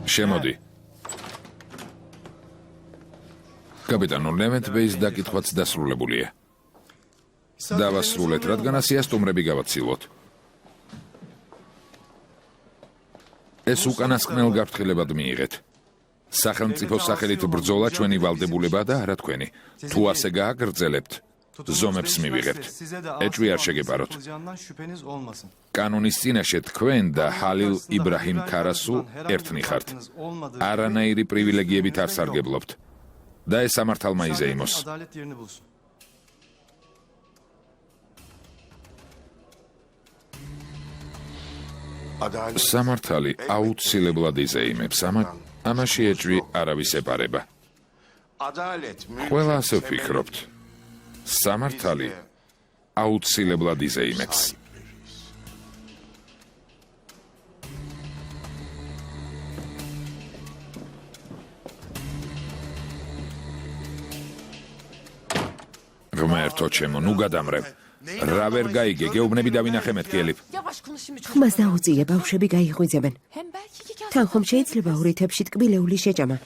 შემოდი. კაპიტანო, ლევენტ ბეის დაკითხვაც დასრულებულია. დავასრულეთ, რადგან ასეა სტუმრები გავაცილოთ. ეს უკანასკნელ გაფრთხილებად მიიღეთ. სახელმწიფო სახელით ბრძოლა ჩვენი ვალდებულებაა და არა თქვენი. თუ ასე გააგრძელებთ, ზომებს მივიღებთ. ეჭვი არ შეგეპაროთ. კანონის წინაშე თქვენ და ჰალილ იბრაჰიმ ქარასუ ერთნი ხართ. არანაირი პრივილეგიებით არ სარგებლობთ. და ეს სამართალმა იზეიმოს. სამართალი აუცილებლად იზეიმებს, ამაში ეჭვი არავის ეპარება. ყველა ასე ვფიქრობთ. სამართალი აუცილებლად იზეიმებს. ღმერთო ჩემო, ნუ გადამრევ. რა ვერ გაიგე, გეუბნები დავინახე მეთქიელიფ. ხმას დაუწია, ბავშვები გაიღვიძებენ. თან ხომ შეიძლება ორი თებში ტკბილეული შეჭამა.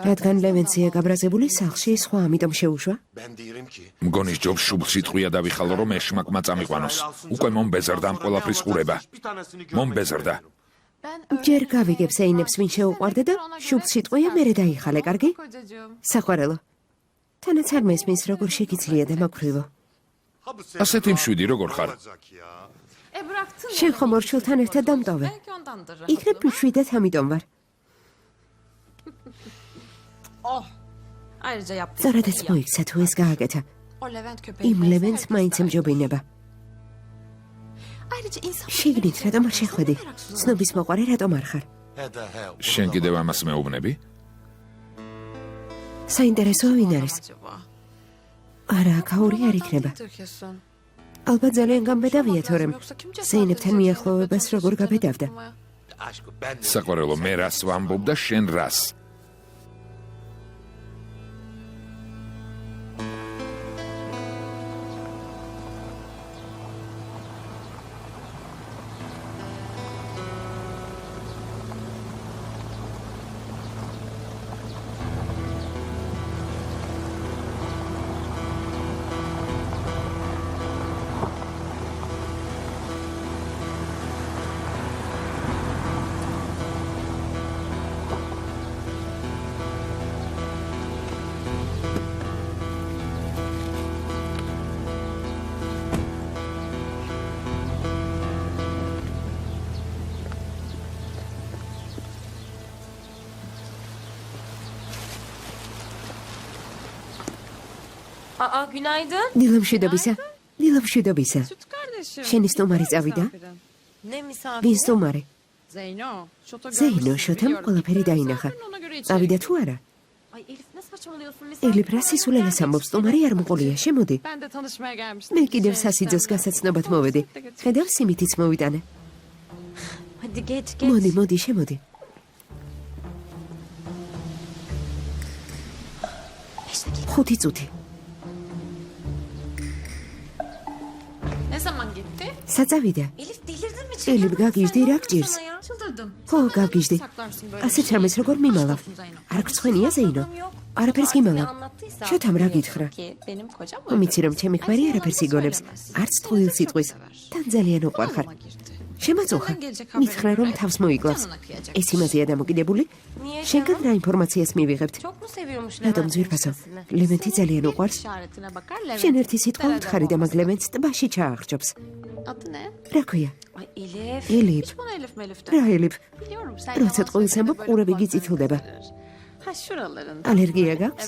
რადგან ლევენცია გაბრაზებული სახლში, სხვა ამიტომ შეუშვა? მგონის ჯობს შუბლსიტყვია დავიხალო, რომ ეშმაკმა წამიყვანოს. უკვე მომბეზრდა ამ ყველაფრის ყურება. მომბეზრდა. ჯერ გავიგებს ეინებს ვინ შეუყვარდა და შუბლსიტყვია მერე დაიხალე, კარგი? საყვარელო. თანაც არ მესმის, როგორ შეგიძლია და მაქვრივო. ასეთი მშვიდი როგორ ხარ? შენ ხომ ორშულთან ერთად დამტოვე. იქნებ მშვიდად ამიტომ ვარ. ზარადაც მოიქცა თუ ეს გააკეთა. იმ ლევენს მაინც ემჯობინება. შიგნით რატომ არ შეხვედი? ცნობის მოყვარე რატომ არ ხარ? შენ კიდევ ამას მეუბნები? საინტერესო ვინ არის? არა, ქაური არ იქნება. ალბათ ძალიან გამბედავია, თორემ ზეინებთან მიახლოვებას როგორ გაბედავდა. საყვარელო, მე რას ვამბობ და შენ რას? Günaydın. დილამშვიდობისა. დილამშვიდობისა. შენი სტუმარი წავიდა? ვინ სტუმარი? ზეინო, შოთამ ყველაფერი დაინახა. წავიდა თუ არა? ელიფ რა სისულელას ამბობს, სტუმარი არ მოყოლია, შემოდი. მე კიდევ სასიძოს გასაცნობად მოვედი. ხედავ, სიმითიც მოვიტანე. მოდი, შემოდი. ხუთი წუთი. საწავიდა. ელიფ გაგიჟდი, რა გჭირს? ხო, გაგიჟდი. ასეთ რამეს როგორ მიმალავ? არ გწხვენია ზეინო? არაფერს გიმალავ. შოთამ რა გითხრა? მომიცი რომ ჩემი ქმარი არაფერს იგონებს, არც ტყუილ სიტყვის. თან ძალიან უყვარხარ. შემაწუხა. მითხრა რომ თავს მოიკლავს. ეს იმაზეა დამოკიდებული? შენგან რა ინფორმაციას მივიღებთ? რატომ ძვირფასო? ლევენტი ძალიან უყვარს. შენ ერთი სიტყვა უთხარი და მაგ ლევენტს ტბაში ჩააღრჯობს. რა ქვია? ელიფ. რა ელიფ? როცა ტყუილს ამბობ, ყურები გიწითლდება. ალერგია გაქვს?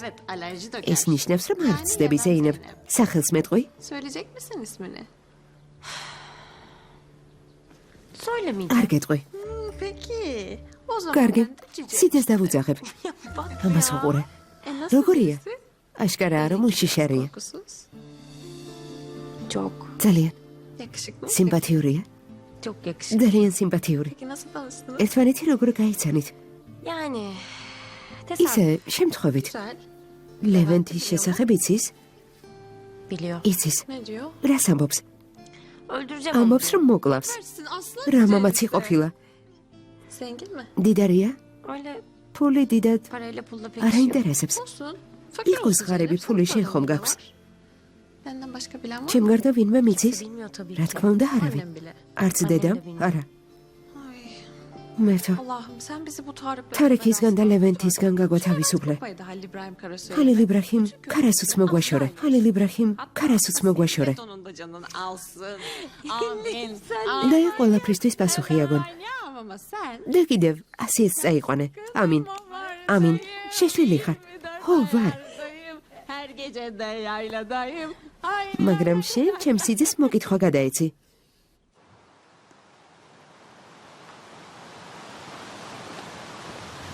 ეს ნიშნავს, რომ არ ცდები ზეინებ. სახელს მეტყვი? არ გეტყვი. კარგი, სიძეს დავუძახებ. ამას უყურე. როგორია? აშკარაა, რომ უშიშარია. ძალიან. სიმპათიურია? ძალიან სიმპათიური. ერთმანეთი როგორ გაიცანით? ისე, შემთხვევით. ლევენტის შესახებ იცის? იცის. რას ამბობს? Öldüreceğim ამბობს რომ მოკლავს. რა მამაცი ყოფილა. Zengin mi? დიდარია? Öyle ფული დიდად parayla pulla pek არ iş yok. აინტერესებს. Olsun. Fakir იყოს olsun ღარები canım, ფული sana შენ param ხომ da გაქვს? var. Benden başka bilen var ჩემ mı? გარდა ვინმე მიცის? Bilmiyor tabii რა ki. თქმა უნდა არავინ. Annem bile. არც Annem დედამ? de bilmiyor. არა. Ay, მერთო. Allah'ım sen bizi bu Tarık'la თარიქისგან და ლევენთისგან გაგოთავისუფლე. Halil İbrahim Karasoy. ხალილ იბრაჰიმ ქარასუც მოგვაშორე. ხალილ იბრაჰიმ ქარასუც მოგვაშორე. Onun da canını alsın. Amin. და ეს ყველაფრისთვის პასუხი აგონ. Ama sen და კიდევ ასეც წაიყვანე. ამინ. ამინ. შეშლილი ხარ. ხო, ვარ. yayladayım. Her gece de yayladayım. Ay. მაგრამ შენ ჩემს სიძეს მოკითხვა გადაეცი.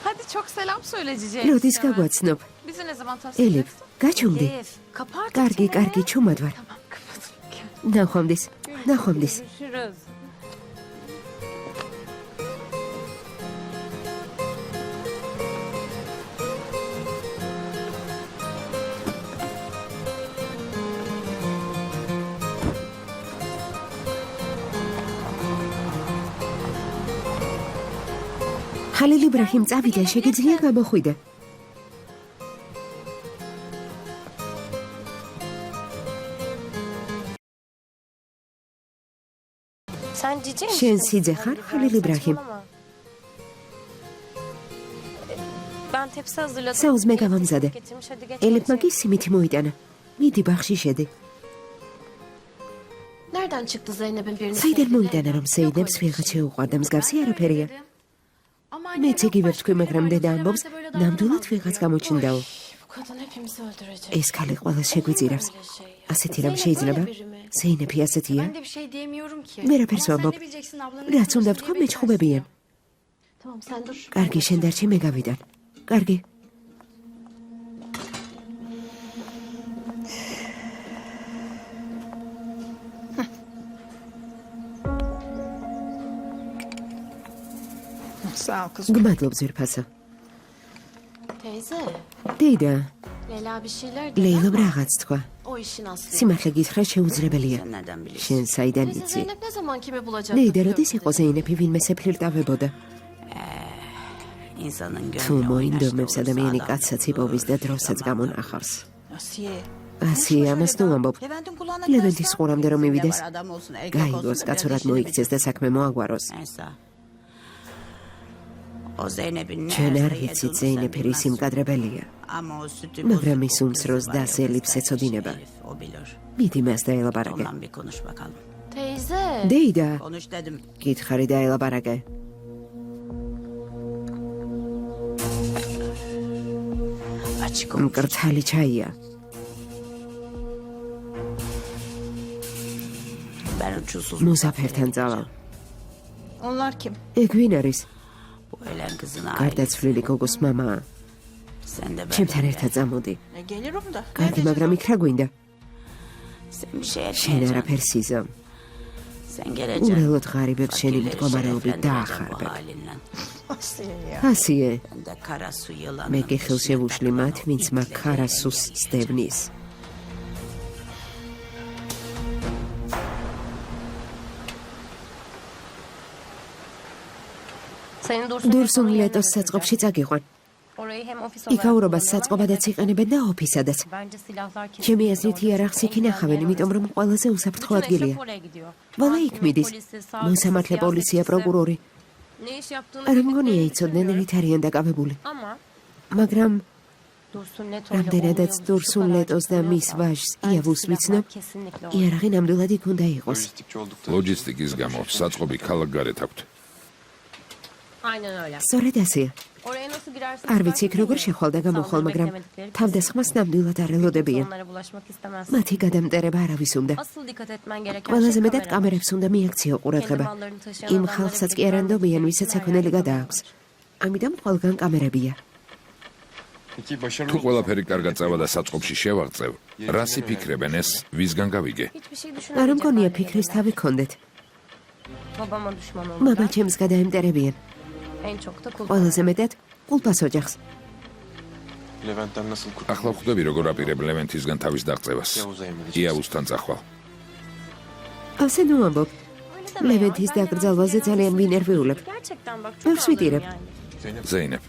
Hadi çok selam söyle Cici'ye. როდის გაგვაცნობ? Bizi ne zaman ელიფ, tanıştıracaksın? გაჩუმდი. Elif, kapı artık კარგი, çene. კარგი, ჩუმად ვარ. Tamam kapatalım. ნახვამდის. ნახვამდის. Görüşürüz. ხალილ იბრაჰიმ წავიდა, შეგიძლია გამოხვიდე. Sen Cici misin? შენ სიძე ხარ, ხალილ იბრაჰიმ? Saçmalama. Ben tepsi hazırladım. საუზმე გავამზადე. Getirmiş, hadi geç. ელიფმა içeri. კი სიმითი მოიტანა. მიდი ბაღში შედი. Nereden çıktı Zeynep'in birini საიდან sevdiği? მოიტანა რომ სეიდებს ვიღაც შეუყვარდა მსგავსი არაფერია. მეც იგივე ვთქვი, მაგრამ დედა ამბობს, ნამდვილად ვიღაც გამოჩნდაო. Bu kadın hepimizi öldürecek. ეს ქალი ყველას შეგვიძირავს. ასეთი რამ შეიძლება? ზეინეფი ასეთია? Ben de bir şey diyemiyorum ki. ვერაფერს Ama sen ვამბობ. de bileceksin ablanın. რაც უნდა ვთქვა, მეჩხუბებიან. Tamam sen dur. კარგი, შენ დარჩე, მე გავიდან. კარგი. Sağ ol kızım. გმადლობ ზირფასო. Teyze. დეიდა, Leyla bir şeyler dedi ლეილამ ama რაღაც თქვა. o işin aslı. სიმართლე გითხრა შეუძლებელია. შენ საიდან Teyze იცი? Zeynep ne zaman kimi bulacak? დეიდა, როდის იყო ზეინეფი ვინმესე ფლირტავებოდა? İnsanın თუ gönlü მოინდომებს oynaşta ადამიანი olursa კაცსაც adam იპოვის და durur, დროსაც zaman გამონახავს. Asiye. ასია ამას თუ ამბობ. Levent'in kulağına ლევენთის karışsa, ყურამდე რომ ikisinde მივიდეს, var, adam olsun, erkek გაიგოს, olsun, კაცურად biraz მოიქცეს და საქმე მოაგვაროს. Neyse. O Zeynep'in ne ჩვენ არ hasta ვიცით yediğini ზეინეფი sen რის bilmezsin. იმკადრებელია. Ama o sütü მაგრამ bozuk, ის o უმცროს kızı და var ya, ზელიებს kız ეწოდინება. Elif, O bilir. მიდი მას დაელაპარაკე. Ondan bir konuş bakalım. Teyze. დეიდა, Konuş dedim. გითხარი დაელაპარაკე. Açık konuş. მკრთალი ჩაია. Ben uçsuz. მუსაფერთან წავალ. Onlar kim? ეგ ვინ არის? Bu ölen kızın ailesi. გარდაცვლილი გოგოს მამაა. Sen de ჩემთან benimle. ერთად წამოდი. Gelirim da. კარგი, მაგრამ იქ რა გვინდა? Sen bir şey შენ etmeyeceksin. არაფერს იზამ. Sen geleceksin. ურელოდ ღარიბებს შენი Fakirleri მდგომარეობით şereflendireceksin bu დაახარბებ. halinle. Asiye ya. ასიე, Ben de kara su yılanı. მე კი ხელს შევუშლი მათ, ვინც მაგ ქარასუს სდევნის. Senin Dursun დურსუნ Leton'un ლეტოს yerine საწყობში წაგიყვან. Orayı hem ofis olarak იქაურობას kullanıyorlar საწყობადაც იყენებენ და ოფისადაც. Bence silahlar kesin. ჩემი აზრით იარაღს იქ ინახავენ, იმიტომ რომ ყველაზე უსაფრთხო ადგილია. oraya gidiyor. ვალა იქ მიდის. მოსამართლე პოლიცია, პროკურორი. Ne iş yaptığını არ bildiklerini მგონია იცოდნენ düşünmüyorum. რით არიან დაკავებული. Ama მაგრამ Dursun Leto რამდენადაც Dursun Letos და მის ვაჟს იავუს ვიცნობ, იარაღი ნამდვილად იქ უნდა იყოს. ლოჯისტიკის გამო საწყობი ქალაქ გარეთ აქვთ. Aynen öyle. სწორედ ასეა. Oraya nasıl girersin? არ ვიცი იქ როგორ შეხვალ და გამოხვალ, მაგრამ თავდასხმას ნამდვილად არ ელოდებიან. Onlara bulaşmak istemez. მათი გადამტერება არავის უნდა. Asıl dikkat etmen gereken ყველაზე şey მეტად kamera. კამერებს უნდა მიაქციო ყურადღება. იმ ხალხსაც კი არ ანდობიან, ვისაც საქონელი გადააქვს. ამიტომ ყველგან კამერებია. თუ ყველაფერი კარგად წავა და საწყობში შევაღწევ, რას იფიქრებენ ეს, ვისგან გავიგე? Hiçbir şey არ მგონია düşünmeyecek ფიქრის თავი გქონდეთ. Babama düşman მამა olurlar. ჩემს გადაემტერებიან. En çok da kullan. ყველაზე მეტად კულპას ოჯახს. Levent'ten nasıl ახლა ვხვდები როგორ აპირებ ლევენთისგან თავის დაღწევას. Yavuz'a emredeceğiz. იავუსთან წახვალ. ასე ნუ ამბობ. ლევენთის დაკრძალვაზე ძალიან ვინერვიულებ. Gerçekten bak çok Mevzu ağlarım değilim. yani. ზეინებ,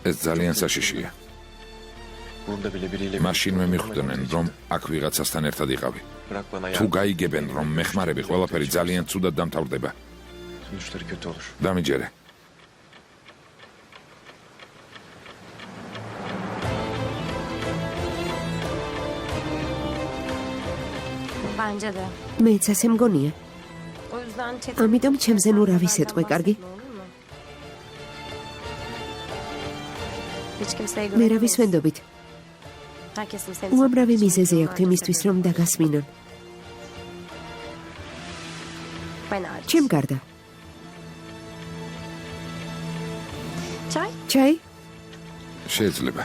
ეს ძალიან საშიშია. Burada bile biriyle მაშინვე მიხვდნენ, რომ აქ ვიღაცასთან ერთად იყავი. bırak bana თუ yardım. გაიგებენ, რომ მეხმარები ყველაფერი ძალიან ცუდად დამთავრდება, Sonuçları kötü olur. დამიჯერე. Bence de. მეც ასე მგონია. O yüzden Çetin... ამიტომ ჩემზე ნუ რა ვისეთყვი, კარგი? Olur mu? Hiç kimseye მე რა güvenmeyiz. ვისვენდობით. Herkesin seni უამრავი sevdiğini მიზეზი düşünüyorum აქვთ იმისთვის, რომ დაგასმინონ. Ben hariç. ჩემ გარდა. Çay? ჩაი? შეიძლება.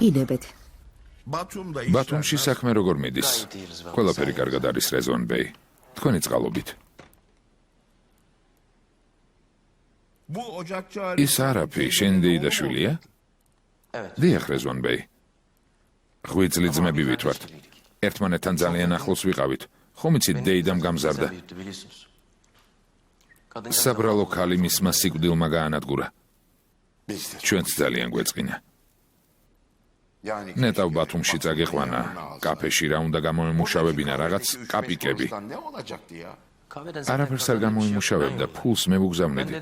ინებეთ. ბათუმში საქმე როგორ მიდის? ყველაფერი კარგად არის რეზვან ბეი. თქვენი წყალობით. ის არაფი შენ დეიდაშვილია? დიახ, რეზვან ბეი. ღვიძლი ძმები ვითვართ. ერთმანეთთან ძალიან ახლოს ვიყავით. ხომ იცით დეიდამ გამზარდა. საბრალო ქალი მისმა სიკვდილმა გაანადგურა. ჩვენც ძალიან გვეწყინა. ნეტავ ბათუმში წაგეყვანა, კაფეში რა უნდა გამოემუშავებინა, რაღაც კაპიკები. არაფერს არ გამოიმუშავებდა, ფულს მე ვუგზავნიდი.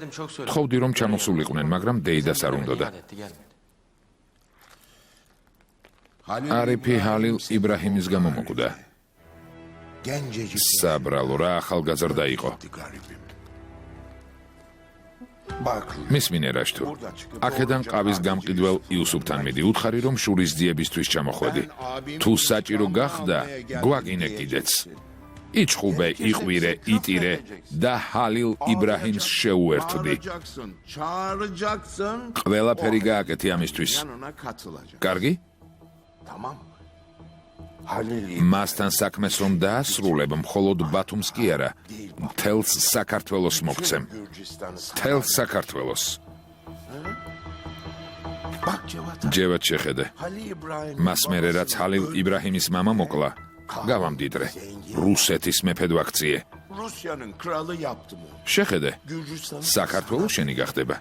თხოვდი რომ ჩამოსულიყვნენ, მაგრამ დეიდას არ უნდოდა. არიფი ჰალილ იბრაჰიმის გამო მოკვდა. საბრალო რა ახალგაზრდა იყო. მისმინე რაშთუ. აქედან ყავის გამყიდველ იუსუფთან მიდი, უთხარი რომ შურის ძიებისთვის ჩამოხვედი. თუ საჭირო გახდა, გვაგინე კიდეც. იჩხუბე, იყვირე, იტირე და ჰალილ იბრაჰიმს შეუერთდი. ყველაფერი გააკეთე ამისთვის. კარგი? მასთან საქმეს რომ დაასრულებ, მხოლოდ ბათუმს კი არა, მთელს საქართველოს მოგცემ. მთელს საქართველოს. ჯევად შეხედე. მას მერე რაც ჰალილ იბრაჰიმის მამა მოკლა, გავამდიდრე. რუსეთის მეფედ ვაქციე. შეხედე. საქართველო შენი გახდება.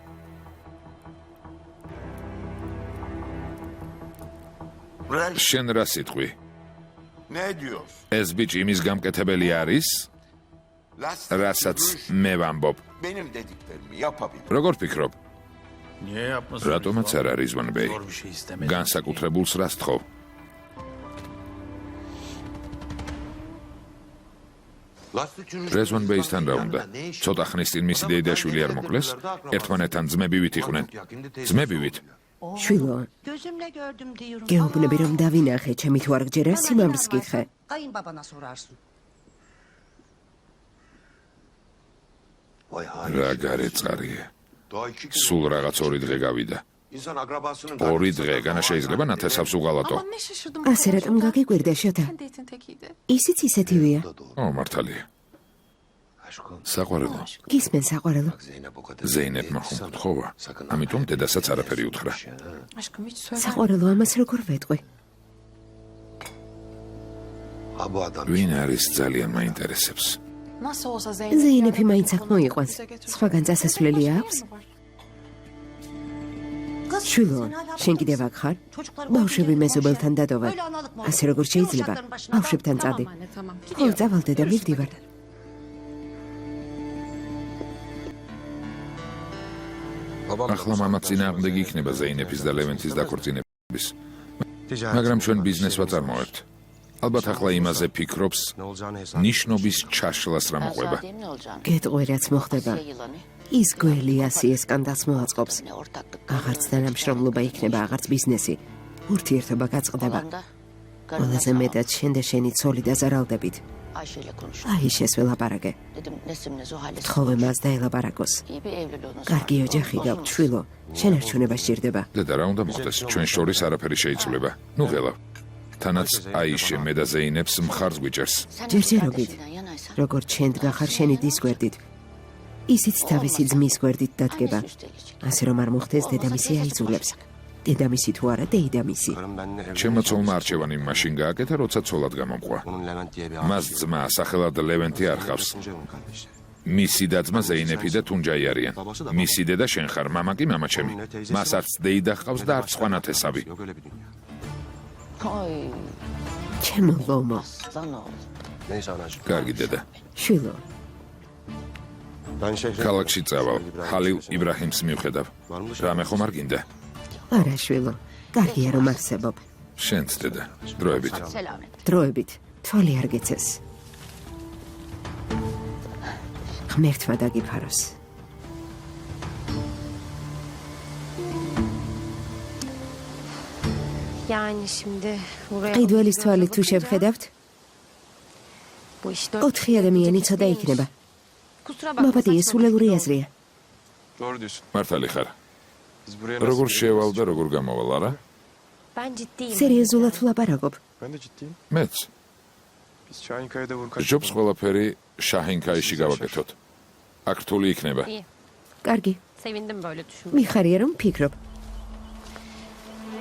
შენ რა სიტყვი? ეს ბიჭი იმის გამკეთებელი არის, რასაც მე ვამბობ. როგორ ფიქრობ? რატომაც არ არის რეზვან ბეი? განსაკუთრებულს რას თხოვ? რეზვან ბეისთან რა უნდა? ცოტა ხნის წინ მისი დეიდაშვილი არ მოკლეს? ერთმანეთთან ძმებივით იყვნენ. ძმებივით? შვილო, Gözümle gördüm diyorum. გეუბნები რომ დავინახე, ჩემი თუ არ გჯერა, სიმამრის კითხე. Kayınbabana sorarsın. რა გარეწყარია. სულ რაღაც 2 დღე გავიდა. 2 დღე, განა შეიძლება ნათესავს უღალატო. Aman ne şaşırdım. ასე რატომ გაგიკვირდა შოთა? Deyitin tekiydi. ისიც ისეთივეა. ო, მართალია. საყვარელო, გისმენ საყვარელო. ზეინებმა ხომ გთხოვა, ამიტომ დედასაც არაფერი უთხრა. Aşkım hiç söyle. საყვარელო ამას როგორ ვეტყვი? ვინ არის ძალიან მაინტერესებს. Nasıl olsa ზეინები მაინც აქ მოიყვანს. სხვაგან წასასვლელი აქვს? Kız შვილო, sen hala შენ კიდევ buradasın. აქ ხარ? Çocuklar ბავშვები okul მეზობელთან დადოვარ. Öyle analık mı? ასე როგორ შეიძლება? Uşakların başına ბავშვებთან წადი. Tamam anne tamam. ხო, Gidiyorum. წავალდე და მივდივარ. ახლა მამა წინააღმდეგი იქნება ზეინეფის და ლევენთის დაქორწინების. მაგრამ ჩვენ ბიზნეს ვაწარმოებთ. ალბათ ახლა იმაზე ფიქრობს, ნიშნობის ჩაშლას რა მოყვება. გეტყვი რაც მოხდება. ის გველი ასიე სკანდალს მოაწყობს. აღარც თანამშრომლობა იქნება, აღარც ბიზნესი. ურთიერთობა გაწყდება. ყველაზე მეტად შენ და შენი ცოლი დაზარალდებით. Ayşe'yle konuştum. აი შესველაპარაკე. Dedim Nesim'le Zuhal'le თხოვე მას დაელაპარაკოს. iyi bir evliliği olsun. კარგი ოჯახი გაქვთ, შვილო. შენარჩუნება სჭირდება. დედა რა უნდა მოხდეს? ჩვენ შორის არაფერი შეიცვლება. ნუ ღელავ. თანაც აიშე მე და ზეინებს მხარს გვიჭერს. Sen ჯერჯერობით. kardeşinden yanaysan როგორც შენ დგახარ შენი დის გვერდით. ისიც თავისი ძმის გვერდით დადგება. Üstelik. ასე რომ არ მოხდეს დედამისი აიძულებს. დედამისი თუ არა დეიდამისი. Karım benimle evlenmeye ჩემო ცოლმა çalıştı. არჩევანი მაშინ გააკეთა, როცა ცოლად გამომყვა. Onun Levent diye bir მას abisi. ძმა სახელად ლევენტი არ ხავს. Tuncer'in kardeşi. მისი დაძმა ზეინეფი და თუნჯაი არიან. მისი დედა შენ ხარ, მამა კი მამა ჩემი. მას არც დეიდა ჰყავს და არც სხვა ნათესავი. Yok öyle bir dünya. Ay ჩემო ლომო, aslan oğlum. Neyse anacığım. კარგი დედა. შვილო, Ben şehre... ქალაქში წავალ. ჰალილ იბრაჰიმს მივხედავ. რამე ხომ არ გინდა? არა შვილო. კარგია რომ არსებობ. შენც დედა. დროებით. Selamet. დროებით თვალი არ გეცეს. ღმერთმა დაგიფაროს. Yani şimdi buraya... ყიდველის თვალით თუ შევხედავთ, Bu iş dört... 4 ადამიანი ცოტა იქნება. Kusura bakma. მაბადია saçma სულელური konuşuyorum. აზრია. Doğru diyorsun. მართალი ხარ. Biz buraya როგორ შევალ და როგორ გამოვალ, არა? Ben ciddiyim. სერიოზულად ვლაპარაკობ. Ben de ciddiyim. მეც. Biz Şahinkaya'da vur kaç... ჯობს ყველაფერი შაჰინქაიში გავაკეთოთ. აქ რთული იქნება. İyi. კარგი, Sevindim böyle düşünmeye. მიხარია რომ ფიქრობ.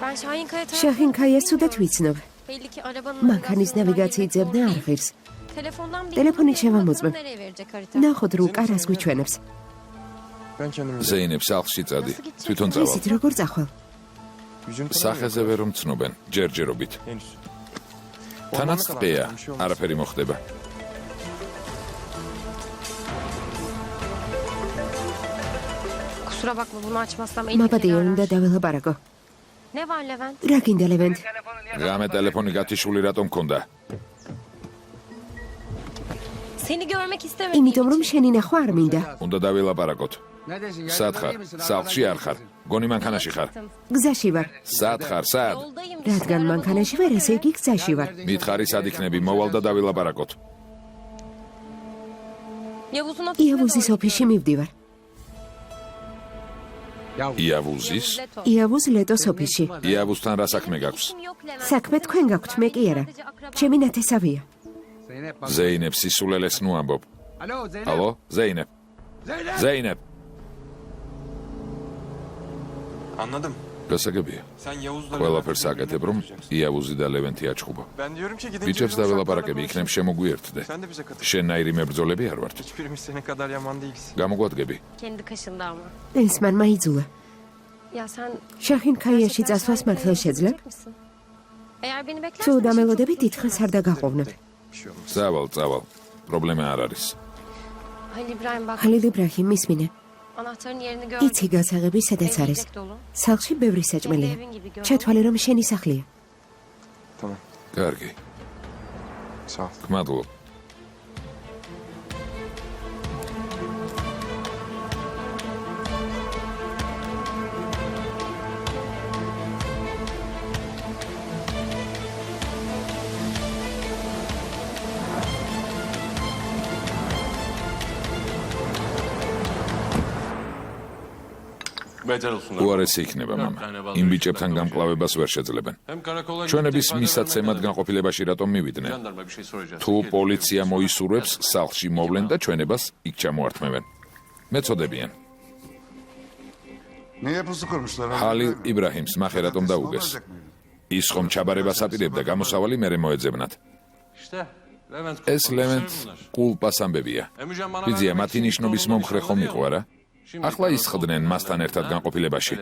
Ben Şahinkaya tarafı... შაჰინქაიას ცუდად ვიცნობ. Belli ki arabanın... მანქანის ნავიგაციით ძებნა არ ღირს. Telefondan bir... Telefonit შევამოწმებ. Nereye verecek harita? ნახოთ რო კარას გვიჩვენებს. Ben kendimi... ზეინებს სახლში წადი. თვითონ წავალ. ისიც როგორ წახვალ? Yüzünü სახეზე ვერ უმცნობენ, ჯერჯერობით. Henüz. თანაც Olmana ტყეა, kadar bir şey olmaz. არაფერი მოხდება. Kusura bakma bunu açmazsam... მაბადია უნდა დაველაპარაკო. Ne var Levent? რა გინდა ლევენტ? გამე ტელეფონი გათიშული რატომ მქონდა? Seni görmek istemedim. იმიტომ რომ შენი ნახვა არ მინდა. უნდა დაველაპარაკოთ. სად ხარ? სახლში არ ხარ. გონი მანქანაში ხარ. გზაში ვარ. სად ხარ? სად? Yoldayım. რადგან მანქანაში ვარ, ესე იგი გზაში ვარ. მითხარი სად იქნები? მოვალ და დაველაპარაკოთ. Yavuz'un ofisine იავუზის doğru ოფისში მივდივარ. იავუზის? Leto. იავუზ ლეტოს ოფისში. იავუსთან რა საქმე გაქვს? İşim yok Levent. საქმე თქვენ გაქვთ, მე კი არა. ჩემი ნათესავია. ზეინებ სისულელეს ნუ ამბობ. ალო, ზეინებ. ზეინებ. Anladım. გასაგებია. Sen Yavuz'la... ყველაფერს აკეთებ, რომ იავუზი და ლევენტი აჩხუბო. Ben diyorum ki gidince... ბიჭებს bizim დაველაპარაკები, uşaklarla იქნებ konuşalım. შემოგვიერთდე. Sen de bize katıl. შენნაირი მებრძოლები არ ვართ. Hiçbirimiz senin kadar yaman değiliz. გამოგვადგები. Kendi kaşında ama. ენსმანმა იძულა. Ya sen... შაჰინქაიაში წასვლას მართლა შეძლებ? misin? Eğer beni beklersen... თუ დამელოდები დიდხანს არ დაგაყოვნებ. Bir şey olmaz. წავალ. პრობლემა არ არის. Halil İbrahim bak. ხალილ იბრაჰიმ ისმინე. Anahtarın yerini gördüm. იცი გასაღები სადაც არის. Evlilik dolu. სახლში ბევრი საჭმელია. ჩათვალე რომ შენი სახლია. Tamam. კარგი. Sağ ol. გმადლობ. უარესი იქნება მამა. იმ ბიჭებთან გამკლავებას ვერ შეძლებენ. ჩვენების მისაცემად განყოფილებაში რატომ მივიდნენ? თუ პოლიცია მოისურვებს, სახლში მოვლენ და ჩვენებას იქ ჩამოართმევენ. მეწოდებიან. Niye pusu kurmuşlar? ჰალილ იბრაჰიმს მახე რატომ დაუგეს? ის ხომ ჩაბარებას აპირებდა, გამოსავალი მერე მოეძებნათ. ეს ლევენტ კულპას ამბებია. ბიძია მათი ნიშნობის მომხრე ხომ იყო არა? ახლა ისხდნენ მასთან ერთად განყოფილებაში.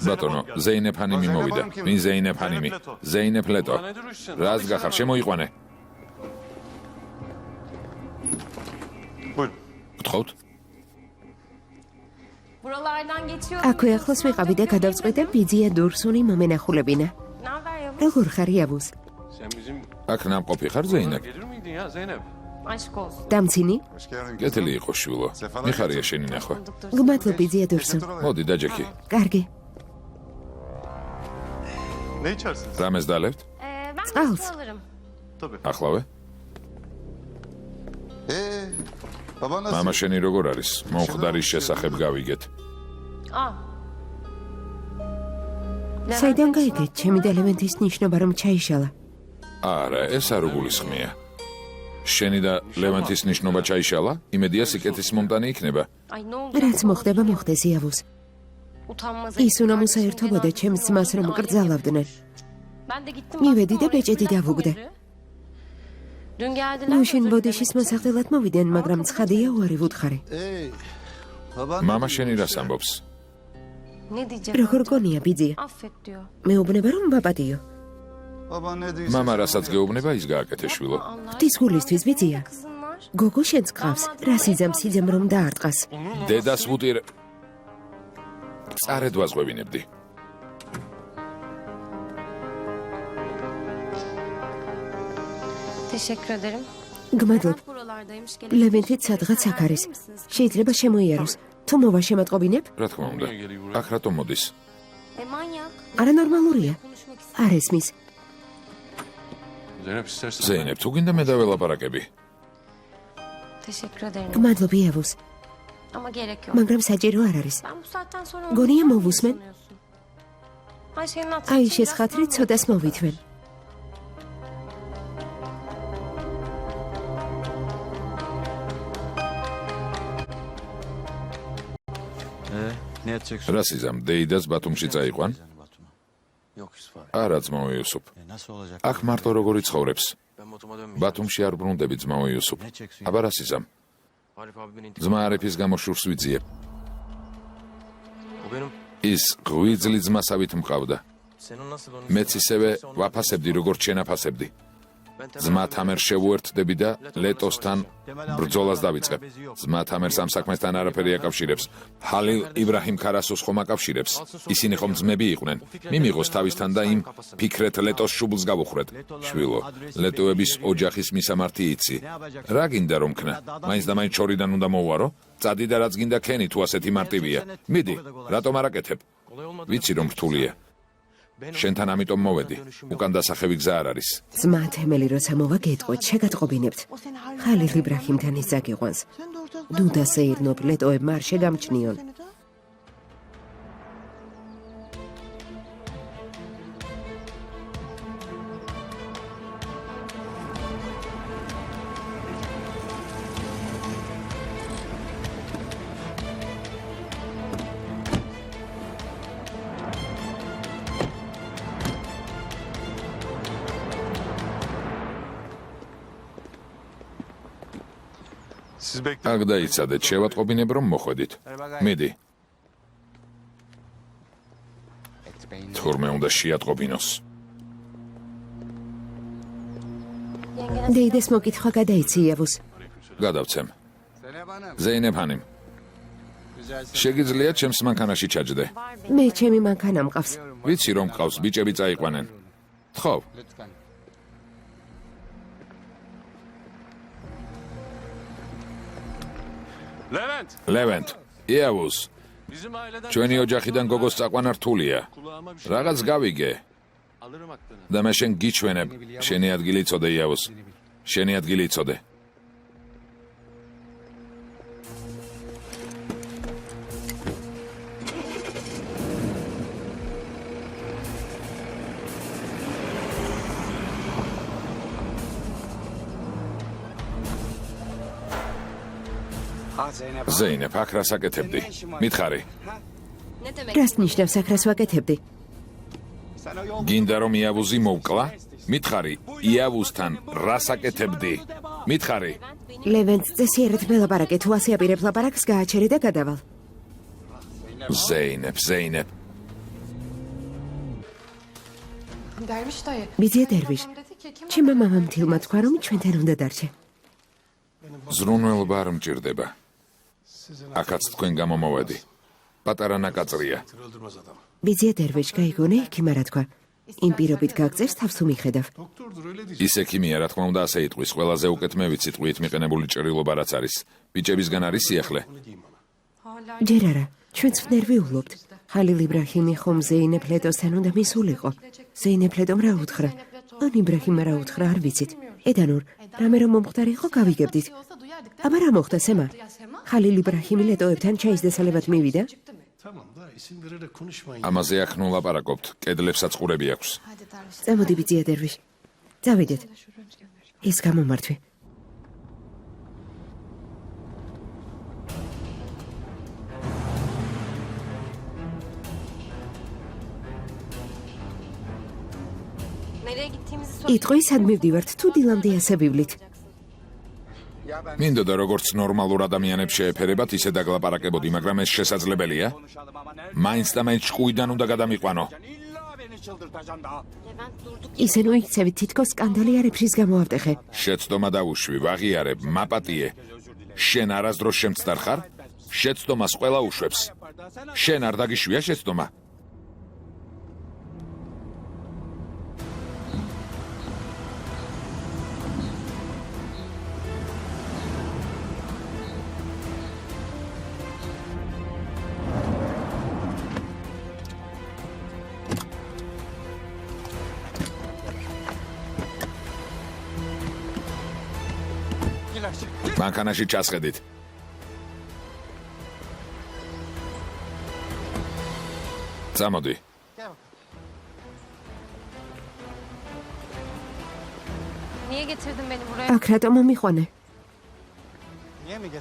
ბატონო, ზეინებ ჰანიმი მოვიდა. ვინ ზეინებ ჰანიმი? ზეინებ ლეტო. რას გახარ? შემოიყვანე. Buyurun. გთხოვთ? Buralardan geçiyorum. აქვე ახლოს ვიყავი და გადავწყვიტე ბიძია დურსუნი მომენახულებინა. Ne haber Yavuz? როგორ ხარ იავუზ? Sen bizim... აქ ნამყოფი ხარ ზეინებ? Gelir miydin ya Zeynep? Aşk olsun. დამცინი? Hoş geldin kızım. კეთილი იყო შვილო. მიხარია შენი ნახვა. გმადლობ ბიძია დურსუნ. მოდი დაჯექი. კარგი. Ne içersiniz? რამეს დალებთ? Ben Al. de su alırım. Tabii. ახლავე? Baba nasıl? მამა შენი როგორ არის? მომხდარის შესახებ გავიგეთ. Al. საიდან გაიგეთ ჩემი და ლევენტის ნიშნობა რომ ჩაიშალა? არა, ეს არ უგულისხმია. შენი და ლევანტის ნიშნობა ჩაიშალა? იმედია სიკეთის მომტანი იქნება. Ay ne oldu? რაც მოხდება მოხდეს იავუს. Utanmaz. ის უნამოსა ერთობოდა ჩემს ძმას რომ კრძალავდნენ. Ben de gittim. მივედი baktım და oraya ბეჭედი gittiler დავუგდე. kumarı. Dün geldiler. ნუშინ özür ბოდიშის dilemek მოსახდელად მოვიდნენ, მაგრამ ცხადია უარი ვუთხარი. Ey. Baban მამა შენი რას ამბობს? için. Ne diyeceğim? როგორ გონია ბიძია? Affet diyor. მეუბნება რომ ბაბადიო. Baban ne diyorsa. მამა რასაც გეუბნება ის გააკეთე შვილო. ღვთის გულისთვის ბიძია. Kızınlar. გოგო შენს ყავს, რას იძამს იძამ რომ დაარტყას. დედას ვუტირ წარედ ვაზღვევინებდი. Teşekkür ederim. გმადლობ. Buralardaymış. ლევენტით სადღაც აქ არის. შეიძლება შემოიაროს. თუ მოვა შემატყობინებ? რა თქმა უნდა. აქ რატომ მოდის? Manyak. არანორმალურია. Konuşmak istiyorum. არ ესმის. Zeynep istersen. ზეინებ, თუ გინდა მე დაველაპარაკები. Teşekkür ederim. გმადლობ იავუს, Ama gerek yok. მაგრამ საჭირო არ არის. Ben bu saatten sonra... Goniye onu mi vusmen? sanıyorsun? Ayşe'nin hatırı აი için შეს biraz ხათრით ცოტას მოვითვენ. Ne edeceksin? რას იზამ, დეიდას ბათუმში წაიყვან? Yok İsfahan. არა, ძმაო იუსუფ. Nasıl olacak? აქ მარტო როგორი ცხოვრებს? Ben Batum'a dönmeyeceğim. ბათუმში არ ბრუნდები, ძმაო იუსუფ. აბა რას იზამ? Arif abimin intikamı. ძმა არიფის გამო შურს ვიძიებ. O benim. ის ღვიძლი ძმასავით მყავდა. Sen onu nasıl onu... მეც ისევე ვაფასებდი, როგორც შენ აფასებდი. ძმათ ამერ შევუერთდები და ლეტოსთან ბრძოლას დავიწყებ. ძმათ ამერს ამ საქმესთან არაფერი აკავშირებს. ჰალილ იბრაჰიმ ქარასოს ხომ აკავშირებს. ისინი ხომ ძმები იყვნენ. მიმიღოს თავისთან და იმ ფიქრეთ ლეტოს შუბლს გავუხრეთ. შვილო, ლეტოების ოჯახის მისამართი იცი. რა გინდა რომ ქნა? მაინც და მაინც შორიდან უნდა მოვარო? წადი და რაც გინდა ქენი თუ ასეთი მარტივია. მიდი, რატომ არ აკეთებ? ვიცი რომ რთულია. შენთან ამიტომ მოვედი. უკან დასახევი გზა არ არის. ძმა თემელი როცა მოვა გეტყვით, შეგატყობინებთ. ხალილ იბრაჰიმთან ის ზაგიყვანს. დუდა სეირნობ ლეტოებმა არ შეგამჩნიონ. Siz bekleyin. აქ დაიცადეთ, შევატყობინებ რომ მოხვედით. მიდი. თურმე უნდა შეატყობინოს. დეიდეს მოკითხვა გადაიცი იავუს. გადავცემ. ზეინებ ჰანიმ. შეგიძლიათ ჩემს მანქანაში ჩაჯდე. მე ჩემი მანქანა მყავს. ვიცი რომ ყავს, ბიჭები წაიყვანენ. თხოვ. Levent! ლევენტ, იავუს, Bizim aileden... ჩვენი ოჯახიდან გოგოს წაყვანა რთულია. Kulağıma bir şey რაღაც გავიგე alırım aklına. და მე შენ გიჩვენებ. შენი ადგილი იცოდე იავუს. შენი ადგილი იცოდე. ზეინებ, აქ რას აკეთებდი? მითხარი. Ne demek? რას ნიშნავს აქ რას ვაკეთებდი? გინდა რომ იავუზი მოვკლა? მითხარი, იავუსთან რას აკეთებდი? მითხარი. ლევენტს წესიერად მელაპარაკე, თუ ასე აპირებ ლაპარაკს გააჩერე და გადავალ. ზეინებ, ზეინებ. Derviş dayı. ბიძია დერვიშ. Dedi ki kim ჩემმა მამამ თილმა თქვა რომ ჩვენთან უნდა დარჩე. ზრუნველობა არ მჭირდება. აქაც თქვენ გამომოვედი. პატარა ნაკაწრია. ბიძია დერვიშ გაიგონე ექიმ რა თქვა. იმ პირობით გაგწევს თავს თუ მიხედავ. ის ექიმია, რა თქმა უნდა, ასე იტყვის. ყველაზე უკეთ მე ვიცი ტყვიით მიყენებული ჭრილობა რაც არის. ბიჭებისგან არის სიახლე. ჯერ არა, ჩვენც ვნერვიულობთ. ხალილ იბრაჰიმი ხომ ზეინებ ლეტოსთან უნდა მისულიყო. ზეინებ ლეტომ რა უთხრა? ან იბრაჰიმმა რა უთხრა, არ ვიცით. ედანურ, რამე რომ მომხდარიყო გავიგებდით. აბა რა მოხდა სემა? ხალილ იბრაჰიმი ლეტოებთან ჩაის დასალებად მივიდა? ამაზე აქ ნუ ლაპარაკობთ, კედლებსაც ყურები აქვს. წამოდი ბიძია დერვიშ. წავიდეთ. ეს გამომართვი. Nereye gittiğimizi sor. იტყვი სად მივდივართ თუ დილამდე ასე ვივლით. მინდოდა როგორც ნორმალურ ადამიანებს შეეფერებათ, ისე დაგლაპარაკებოდი, მაგრამ ეს შესაძლებელია? მაინც და მაინც ჭკუიდან უნდა გადამიყვანო. ისე ნუ იქცევით, თითქოს სკანდალი არ ეფრის გამოავტეხე. შეცდომა დავუშვი, ვაღიარებ, მაპატიე. შენ არასდროს შემცდარ ხარ? შეცდომას ყველა უშვებს. შენ არ დაგიშვია შეცდომა? მანქანაში ჩასხედით. წამოდი. Niye getirdin beni buraya? აქ რატომ მომიყვანე?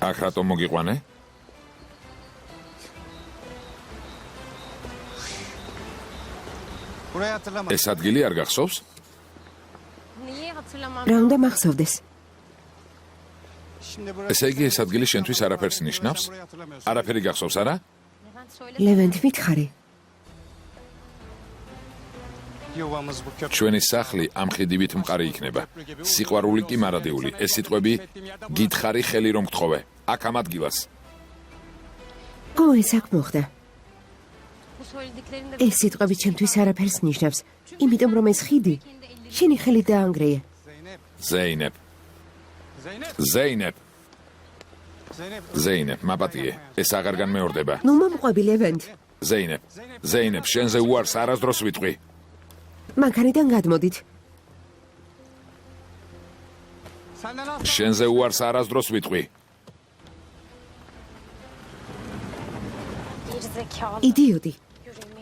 აქ რატომ მოგიყვანე? ეს ადგილი არ გახსოვს? Niye hatırlamam? რა უნდა მახსოვდეს? ესე იგი ეს ადგილი შენთვის არაფერს ნიშნავს? არაფერი გახსოვს, არა? Levent söyle. ლევენტ მითხარი. ჩვენი სახლი ამ ხიდივით მყარი იქნება. სიყვარული კი მარადიული. ეს სიტყვები გითხარი ხელი რომ გთხოვე. აქ ამ ადგილას. ო, ეს აქ მოხდა. Bu söylediklerinde ეს სიტყვები ჩემთვის არაფერს ნიშნავს, იმიტომ რომ ეს ხიდი შენი ხელით დაანგრია. ზეინებ. ზეინებ. ზეინებ, მაპატიე. ეს აღარ განმეორდება. ნუ მომყვები ლევენტ. ზეინებ. ზეინებ, შენზე უარს არასდროს ვიტყვი. მანქანიდან გადმოდით. შენზე უარს არასდროს ვიტყვი. gerizekalı. იდიოტი.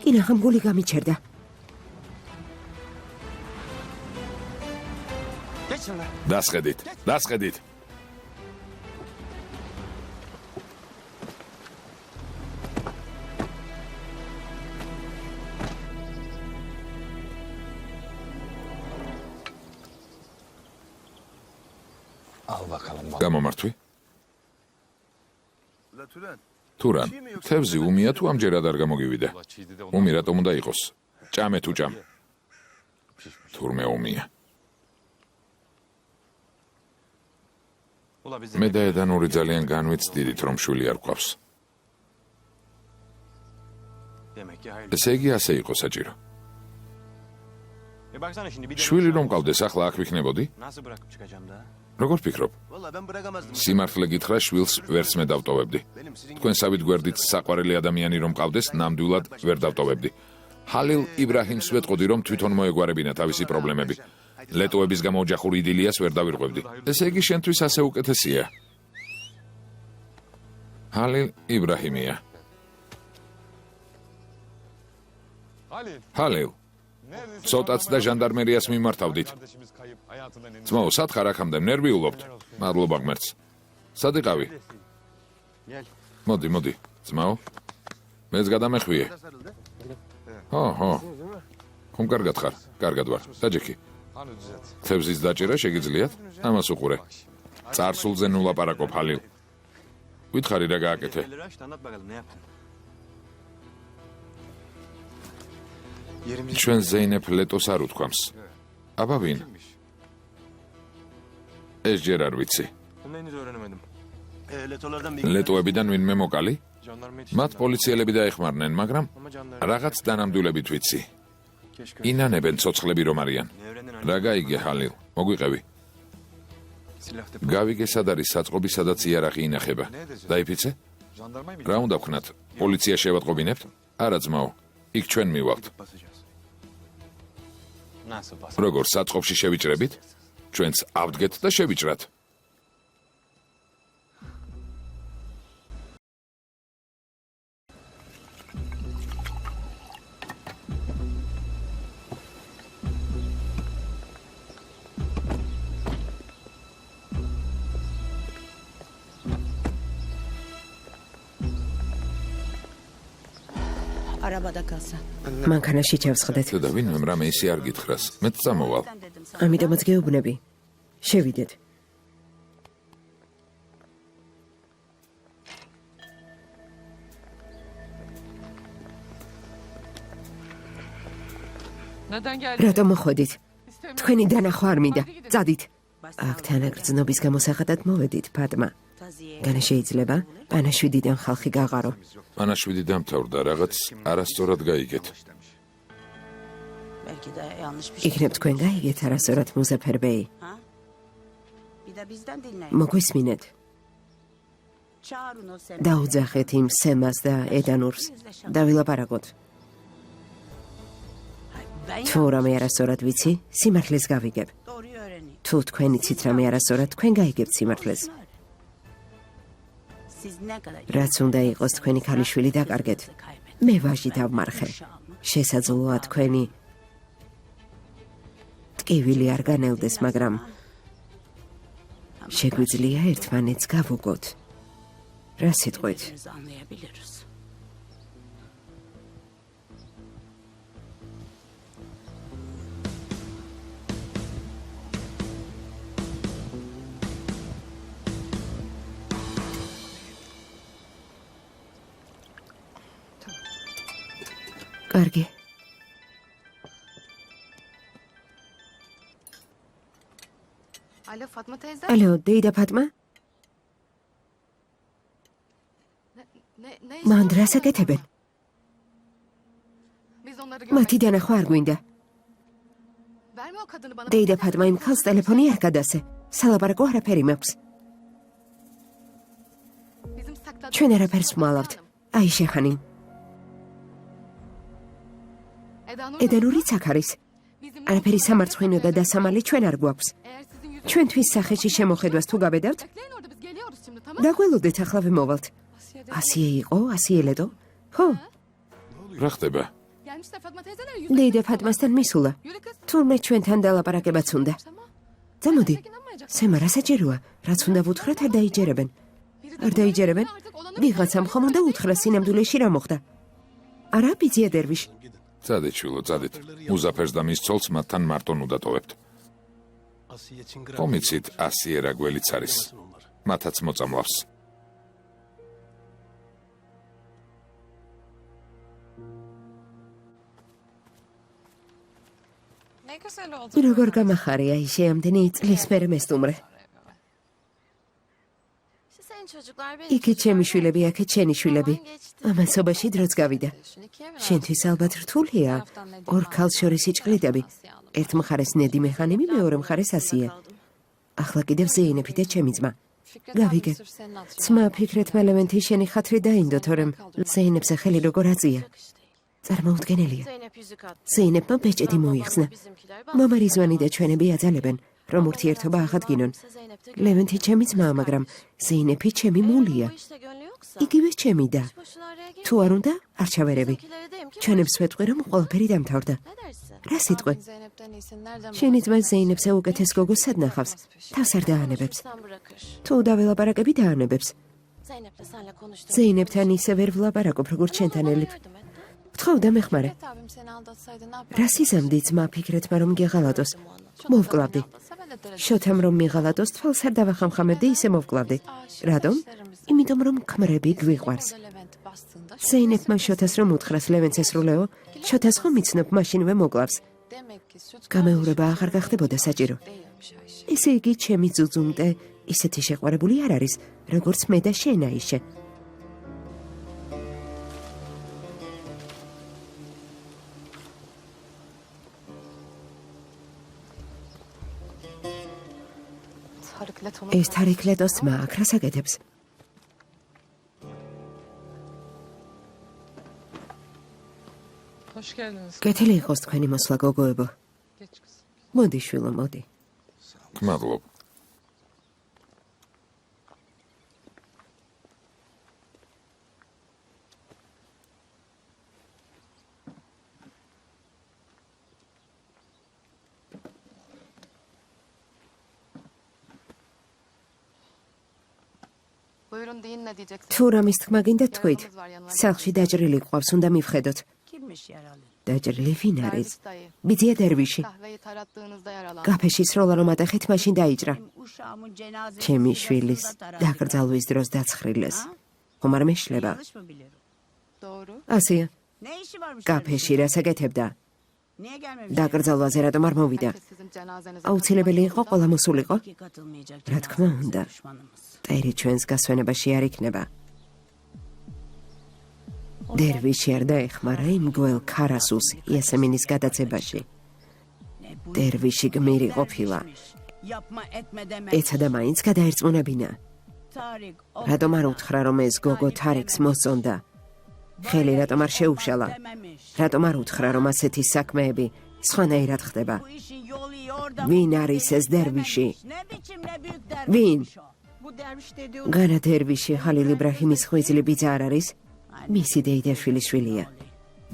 კინახამ გული გამიჩერდა. დასხედით. დასხედით. გამომართვი. თურან, თევზი უმია თუ ამჯერად არ გამოგივიდა? უმი რატომ უნდა იყოს? ჭამე თუ ჭამ. თურმე უმია. მე და ედანური ძალიან განვიცდიდით, რომ შვილი არ გვყავს. ესე იგი ასე იყო საჭირო. შვილი რომ ყავდეს, ახლა აქ ვიქნებოდი? როგორ ფიქრობ? სიმართლე გითხრა, შვილს ვერც მე დავტოვებდი. თქვენსავით გვერდით საყვარელი ადამიანი რომ ყავდეს, ნამდვილად ვერ დავტოვებდი. ჰალილ იბრაჰიმს ვეტყოდი, რომ თვითონ მოეგვარებინა თავისი პრობლემები. ლეტოების გამო ოჯახური იდილიას ვერ დავირღვევდი. ესე იგი შენთვის ასე უკეთესია. ჰალილ იბრაჰიმია. ჰალილ, ცოტაც და ჟანდარმერიას მიმართავდით. ძმაო, სად ხარ აქამდე? ნერვიულობთ. მადლობა ღმერთს. სად იყავი? მოდი, მოდი, ძმაო. მეც გადამეხვიე. ჰო. ხომ კარგად ხარ? კარგად ვარ. დაჯექი. თევზის დაჭერა შეგიძლიათ? ამას უყურე. წარსულზე ნუ ლაპარაკობ, ჰალილ. ვითხარი რა გააკეთე? ჩვენ ზეინებ ლეტოს არ უთქვამს. აბა ვინ? ეს ჯერ არ ვიცი. ლეტოებიდან ვინმე მოკალი? მათ პოლიციელები დაეხმარნენ, მაგრამ რაღაც დანამდვილებით ვიცი. ინანებენ ცოცხლები რომ არიან. რა გაიგე, ჰალილ? მოგვიყევი. გავიგე სად არის საწყობი, სადაც იარაღი ინახება. დაიფიცე? რა უნდა ვქნათ? პოლიცია შევატყობინებთ? არა ძმაო, იქ ჩვენ მივვალთ. როგორ საწყობში შევიჭრებით? ჩვენც ავდგეთ და შევიჭრათ. arabada kalsa. მანქანაში ჩავსხდეთ. და ვინმემ რამე ისე არ გითხრას. მეც წამოვალ. ამიტომაც გეუბნები. შევიდეთ. რატომ მოხვედით? თქვენი დანახვა არ მინდა. წადით. აქ თანაგრძნობის გამოსახატად მოვედით, ფატმა. განა შეიძლება? პანაშვიდიდან ხალხი გაღარო. პანაშვიდი დამთავრდა, რაღაც არასწორად გაიგეთ. Belki de yanlış bir şey. იქნებ თქვენ გაიგეთ არასწორად მუზაფერ ბეი. Bir de bizden dinleyin. მოგვისმინეთ. Çağırın o seni. დაუძახეთ იმ სემას და ედანურს. დავილაპარაკოთ. Ben თუ რამე არასწორად ვიცი, სიმართლეს გავიგებ. doğruyu öğreneyim. თუ თქვენ იცით რამე არასწორად, თქვენ გაიგებთ სიმართლეს. Siz ne kadar რაც უნდა იყოს თქვენი ქალიშვილი დაკარგეთ. მე ვაჟი დავმარხე. შესაძლოა თქვენი ტკივილი არ განელდეს, მაგრამ შეგვიძლია ერთმანეთს გავუგოთ. რა სიტყვით? birbirimizi anlayabiliriz. კარგი. Alo Fatma teyze. ალო, დეიდა ფატმა? Ne მან რას აკეთებენ? Biz onları მათი დანახვა არ გვინდა. Verme o kadını bana. დეიდა ფატმა იმ ხალს ტელეფონი არ გადასე. სალაპარაკო არაფერი მაქვს. Bizim sakladığımız ჩვენ არაფერს ვმალავთ. აი შეხანი. ედანურიც აქ არის. არაფერი სამარცხვინო და დასამალი ჩვენ არ გვაქვს. Eğer sizin yüzünüzden ჩვენთვის სახეში შემოხედვას თუ გაბედავთ, bekleyin orada biz geliyoruz şimdi tamam mı? დაგველოდეთ ახლა ვიმოვალთ. ასიე იყო, ასიელედო? ხო, რა ხდება? Gelmişler Fatma teyzeler yüz. დეიდა ფატმასთან მისულა. Yürü kız. თურმე ჩვენთან დალაპარაკებაც უნდა. Tamam. წამოდი. İnanmayacak. სემა რა საჭიროა? რაც უნდა ვუთხრათ არ დაიჯერებენ. არ დაიჯერებენ? ვიღაცამ ხომ უნდა უთხრა სინამდვილეში რა მოხდა. არა, ბიძია დერვიშ. წადით, შვილო, წადით. მუზაფერს და მის ცოლს მათთან მარტონ უდატოვებთ. ხომიცით, ასიერა გველიც არის. მათაც მოწამლავს. Ne güzel oldu. როგორ გამახარია ის ამდენი წლის მერე მესტუმრე. İşte senin çocuklar benim. იქით ჩემი შვილები, აქეთ შენი შვილები. ამასობაში დროც გავიდა. Şunu ikiye mi? შენთვის ალბათ რთულია. ორ ქალს შორის იჭყლიდები. ერთ მხარეს ნედი მეხანიმი, მეორე მხარეს ასიე. ახლა კიდევ ზეინეფი და ჩემი ძმა. Fikret გავიგე. abi sırf senin hatırına. ძმა ფიქრეთმა ლევენტი შენი ხათრი დაინდო, თორემ ზეინებზე ხელი როგორ აწია. წარმოუდგენელია. Zeynep yüzük attı. ზეინეფმა ბეჭედი მოიხსნა. Bizimkiler მამა რიзвანი და ჩვენები აძალებენ, რომ ურთიერთობა აღადგინონ. ლევენტი ჩემი ძმაა, მაგრამ ზეინეფი ჩემი მულია. Bu işte gönlü yoksa. იგივე ჩემი და. Boşuna araya gir. თუ არ უნდა, არ ჩავერები. Bizimkileri deyim ki. ჩვენებს ვეთყვი, რომ ყველაფერი დამთავრდა. Ne dersin? რა სიტყვი? Zeynep'ten iyisin. Nereden შენი ძმა ზეინებზე უკეთეს გოგოს სად ნახავს? თავს არ დაანებებს. Sen bırakır. თუ დაველაპარაკები დაანებებს. Zeynep'le senle konuştum. ზეინებთან ისე ვერ ვლაპარაკობ, როგორც ჩვენთან ელიფ. Yardım et. ვთხოვდა მეხმარე. Fikret abim seni aldatsaydı ne yapardın? რა სიზამდი ძმა ფიქრეთმა რომ გეღალატოს? მოვკლავდი. შოთამ რომ მიღალატოს თვალს არ დავახამხამებდი, ისე მოვკლავდი. რატომ? იმიტომ რომ ქმრები გვიყვარს. ზეინებმა შოთას რომ უთხრას ლევენს ესრულეო, შოთას ხომ იცნობ მაშინვე მოკლავს. გამეურება აღარ გახდებოდა საჭირო. ესე იგი ჩემი ძუძუმტე ისეთი შეყვარებული არ არის, როგორც მე და შენ აიშე. Tarıklet onu. ეს თარიკლეტოს ძმა აქ რას აკეთებს? Hoş geldiniz. კეთილი იყოს თქვენი მოსვლა გოგოებო. Geç kız. მოდი შვილო, მოდი. გმადლობ. Buyurun deyin ne diyeceksiniz? თუ რამის თქმა გინდა თქვით. Yaramız var yanına. სახლში დაჭრილი ყავს, უნდა მივხედოთ. Kimmiş yaralı? დაჭრილი ვინ არის? Derviş dayı. ბიძია დერვიში. Kahveyi tarattığınızda yaralandı. კაფეში სროლა რომ ატეხეთ, მაშინ დაიჭრა. Uşağımın cenazesi ჩემი sırasında შვილის taradı. დაკრძალვის დროს datsxrilles. ხომ არ მეშლება? Yanlış mı biliyorum? Doğru. ასია, Ne işi varmış? კაფეში რას აკეთებდა? Niye gelmemiş? დაკრძალვაზე რატომ არ მოვიდა? Herkes sizin cenazenize აუცილებელი იყო ყველა მოსულიყო? Ki katılmayacak რა თქმა cenazemize უნდა. düşmanımız. ტერი ჩვენს გასვენებაში არ იქნება. დერვიში არ დაეხმარა იმ გველ ქარასულს იასემინის გადაცებაში. Ne bu დერვიში გმირი ყოფილა. yapma etme deme. ეცადა მაინც გადაერწმუნებინა. Tarik, რატომ არ უთხრა რომ ეს გოგო თარიქს მოსწონდა? ხელი რატომ არ შეუშალა? dememiş. რატომ არ უთხრა რომ ასეთი საქმეები სხვანაირად ხდება? Bu işin yolu orada. ვინ არის ეს დერვიში? Ne biçim ne büyük Vin. derviş o. Bu derviş dediği განა დერვიში ხალილ იბრაჰიმის ხვიძილი ბიძა არ არის? მისი დეიდაშვილის შვილია.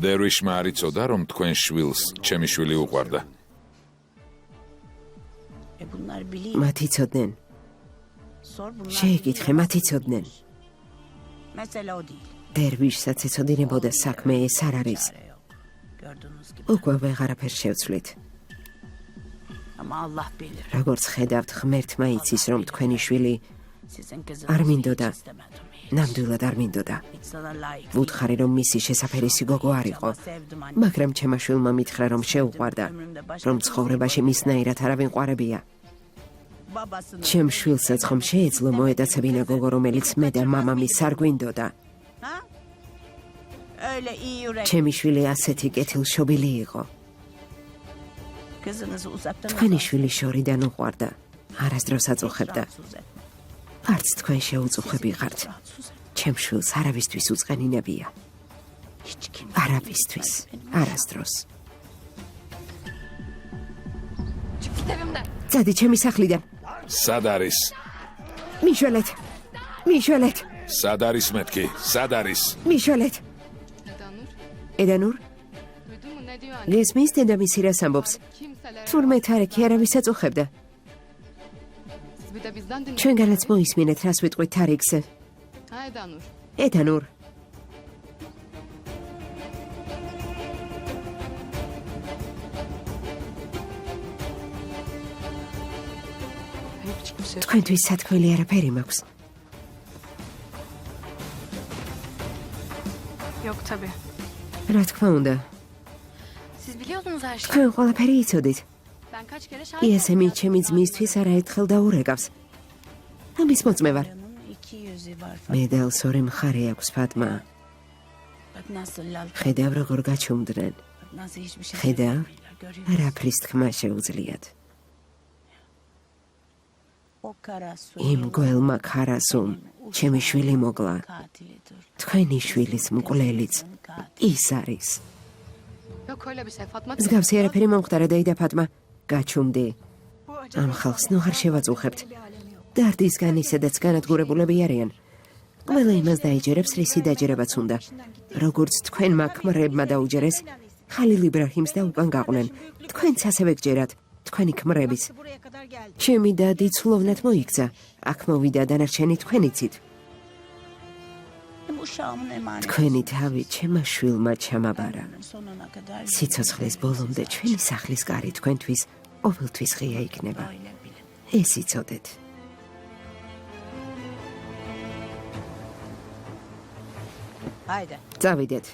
დერვიშმა არ იცოდა, რომ თქვენ შვილს ჩემი შვილი უყვარდა. bunlar biliyor. მათ იცოდნენ. Sor bunlar. შეიკითხე, მათ იცოდნენ. Mesele o değil. დერვიშსაც ეცოდინებოდა საქმე ეს არ არის. Çare yok. Gördüğünüz gibi. უკვე ვეღარაფერს შევცვლით. Ama Allah bilir. როგორც ხედავთ, ღმერთმა იცის, რომ თქვენი შვილი Sizin kızınız არ მინდოდა. hiç istemedim. ნამდვილად არ მინდოდა. Hiç sana layık. ვუთხარი, რომ მისი შესაფერისი გოგო არ იყო. Sevdim anne. მაგრამ ჩემმა შვილმა მითხრა, რომ შეუყვარდა, რომ ცხოვრებაში მისნაირად არავინ ყვარებია. Babasını. ჩემ შვილსაც ხომ შეეძლო მოედაცებინა გოგო, რომელიც მე და მამამის არ გვინდოდა. Ha? Öyle iyi yürek. ჩემი შვილი ასეთი კეთილშობილი იყო. Kızınızı uzaktan თქვენი შვილი შორიდან უყვარდა. არასდროს აწუხებდა. rahatsız etme. არც თქვენ შეუწუხები ხართ. ჩემ შვილს არავისთვის უწყენინებია. Hiç kim. არავისთვის. არასდროს. Çık git evimden. წადი ჩემი სახლიდან. სად არის? მიშველეთ. მიშველეთ. სად არის მეთქი? სად არის? მიშველეთ. Edanur. ედანურ, Duydun mu ne diyor anne? გესმის დედამისი რას ამბობს? Kimseler. თურმე თარიქი არავის აწუხებდა. Siz bir de bizden dinleyin. ჩვენგანაც მოისმინეთ, რას ვიტყვით თარიქს. Ha Edanur. ედანურ, Hiç kimse yok. თქვენთვის სათქმელი არაფერი მაქვს. Yok tabii. რა თქმა უნდა, Siz biliyordunuz her şeyi. თქვენ ყველაფერი იცოდით. Ben kaç kere şahit იასემი oldum. ჩემი ძმისთვის არაერთხელ დაურეკავს. ამის მოწმე ვარ. Canının iki yüzü var. მედალს ორი მხარე აქვს ფატმა. Bak nasıl lal. ხედავ როგორ გაჩუმდნენ. Bak nasıl hiçbir şey ხედავ, söylemiyorlar. Görüyor musun? არაფრის თქმა შეუძლიათ. O kara su. იმ გველმა ქარასუმ ჩემი შვილი მოკლა. Katilidir. თქვენი შვილის მკვლელიც ის არის. Yok öyle bir şey Fatma. მსგავსი არაფერი მომხდარა დეიდა ფატმა. გაჩუმდი. ამ ხალხს ნუ არ შევაწუხებთ. დარდისგან ისედაც განადგურებულები არიან. ყველა იმას დაიჯერებს, რისი დაჯერებაც უნდა. როგორც თქვენმა ქმრებმა დაუჯერეს, ხალილ იბრაჰიმს და უკან გაყვნენ. თქვენც ასევე გჯერათ, თქვენი ქმრების. ჩემი დადი ცლოვნად მოიქცა. აქ მოვიდა დანარჩენი თქვენიცით. Uşağımın emaneti. თქვენი თავი ჩემმა შვილმა ჩამაბარა. Sonuna kadar სიცოცხლის ბოლომდე ჩვენი სახლის კარი თქვენთვის ყოველთვის ღია იქნება. öyle bilin. ეს იცოდეთ. Haydi. წავიდეთ.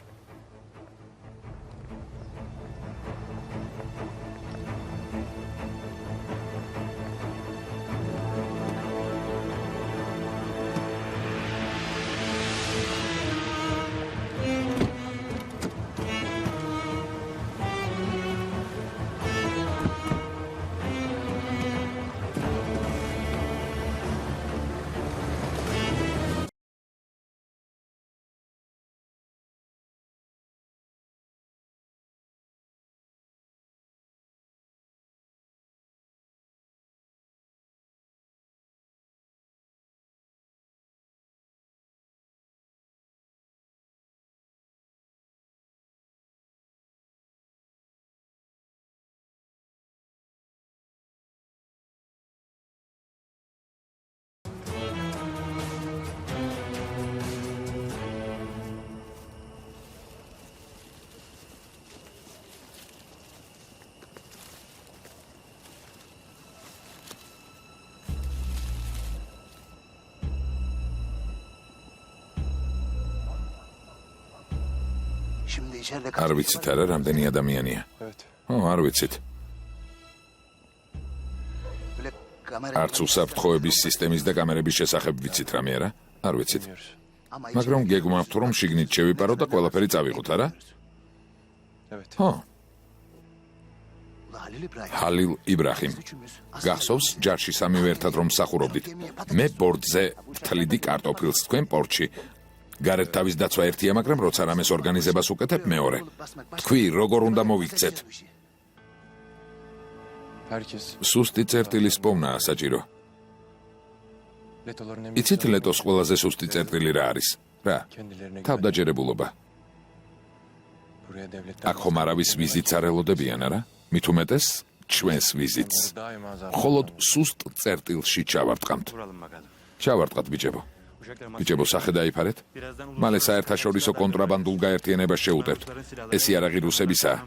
არ ვიცით არა რამდენი ადამიანია არ ვიცით არც უსაფრთხოების სისტემის და კამერების შესახებ ვიცით რამე არა არ ვიცით მაგრამ გეგმავთ რომ შიგნით შევიპაროთ და ყველაფერი წავიღოთ არა ხო ჰალილ იბრაჰიმ გახსოვს ჯარში სამივე ერთად რომ მსახურობდით მე ბორდზე ვთლიდი კარტოფილს თქვენ პორტში გარეთ თავის დაცვა ერთია მაგრამ როცა რამეს ორგანიზებას უკეთებ მეორე თქვი როგორ უნდა მოვიქცეთ სუსტი წერტილის პოვნაა საჭირო იცით ლეტოს ყველაზე სუსტი წერტილი რა არის რა თავდაჯერებულობა აქ ხომ არავის ვიზიტს არ ელოდებიან არა მით უმეტეს ჩვენს ვიზიტს მხოლოდ სუსტ წერტილში ჩავარტყამთ ჩავარტყათ ბიჭებო სახე დაიფარეთ მალე საერთაშორისო კონტრაბანდულ გაერთიანებას შეუტებთ ეს იარაღი რუსებისაა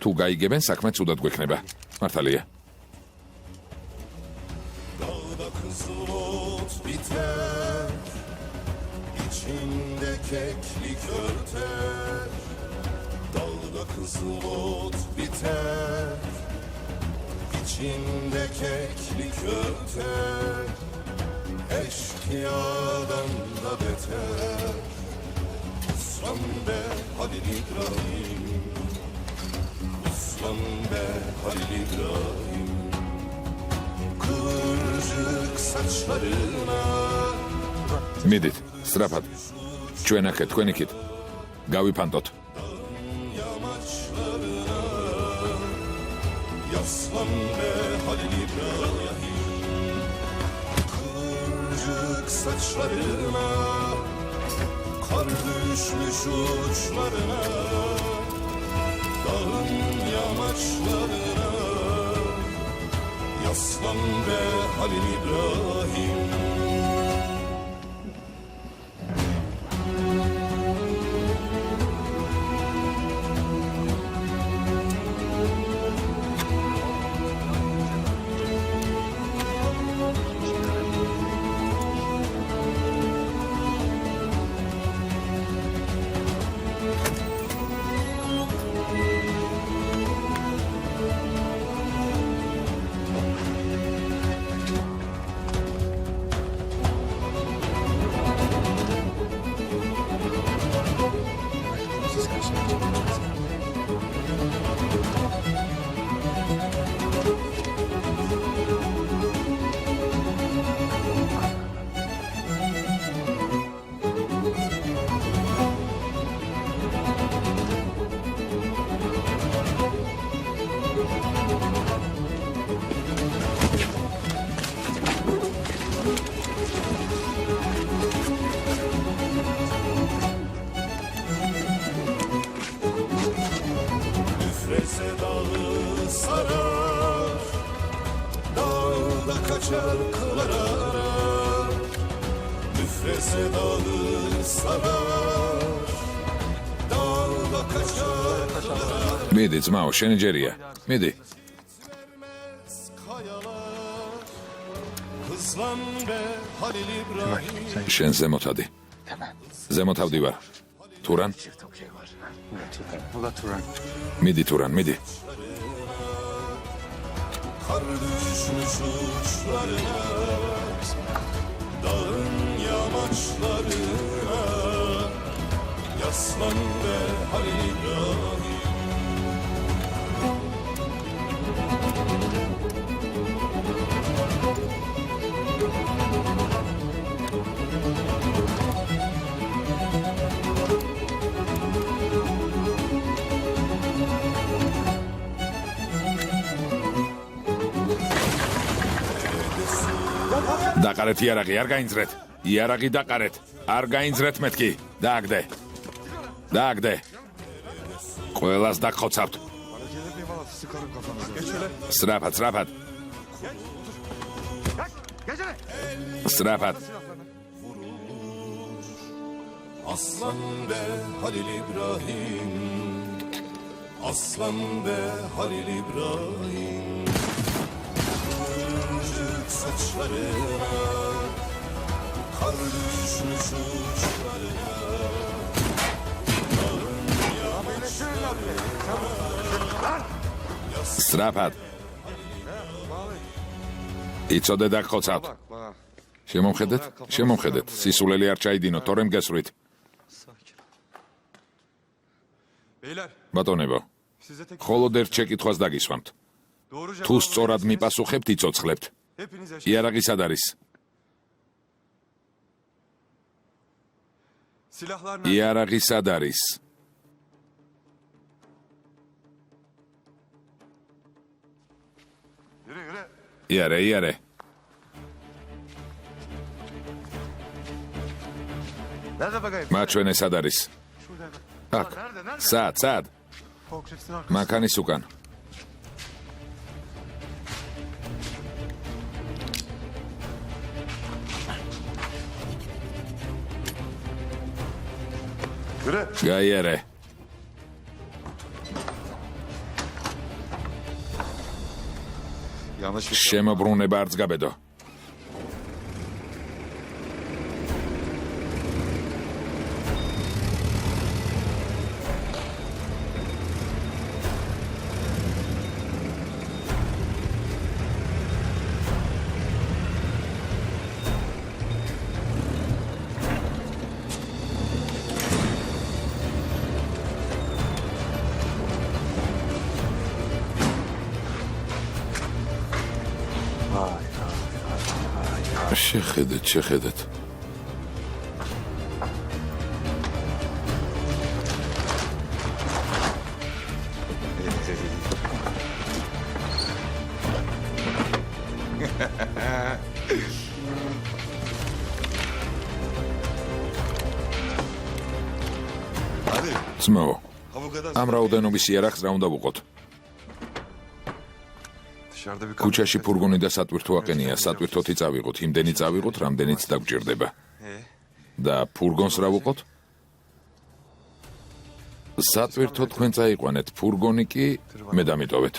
თუ გაიგებენ საქმე ცუდად გვექნება მართალია Eşkıyadan da beter Uslan be Halil İbrahim Uslan be Halil İbrahim Kıvırcık saçlarına მიდით სწრაფად ჩვენ აქეთ თქვენ იქით გავიფანტოთ Yamaçlarına Yaslan be Halil İbrahim Saçlarına kar düşmüş uçlarına dağın yamaçlarına yaslan be Halil İbrahim მიდი ძმაო შენი ჯერია მიდი შენ ზემოთადი ზემოთავდი ვარ თურან მიდი თურან მიდი Kar düşmüş uçlarına dağın yamaçlarına yaslan be Halil İbrahim დაყარეთ იარაღი არ გაინძრეთ იარაღი დაყარეთ არ გაინძრეთ მეთქი დააგდე ყველას დაგხოცავთ სწრაფად Aslan be Halil İbrahim Aslan be Halil İbrahim Kıvırcık saçlarına Kar düşmüş uçlarına Dağın სწრაფად. იცოდე და გხოცავთ. შემომხედეთ. სისულელი არ ჩაიდინოთ, თორემ გესვრით. ბატონებო, მხოლოდ ერთ შეკითხვას დაგისვამთ. თუ სწორად მიპასუხებთ, იცოცხლებთ. იარაღი სად არის? იარაღი სად არის? იარე. მაჩვენე სად არის? აქ. სად? მანქანის უკან. გაიარე. შემოbrუნება არც გაბედო. შეხედეთ. ძმაო, ამ რაოდენობის იარაღს რა უნდა ვუყოთ? ქუჩაში ფურგონი და სატვირთო აყენია, სატვირთოთი წავიღოთ, იმდენი წავიღოთ, რამდენიც დაგჭირდება. და ფურგონს რა ვუყოთ? სატვირთო თქვენ წაიყვანეთ, ფურგონი კი მე დამიტოვეთ.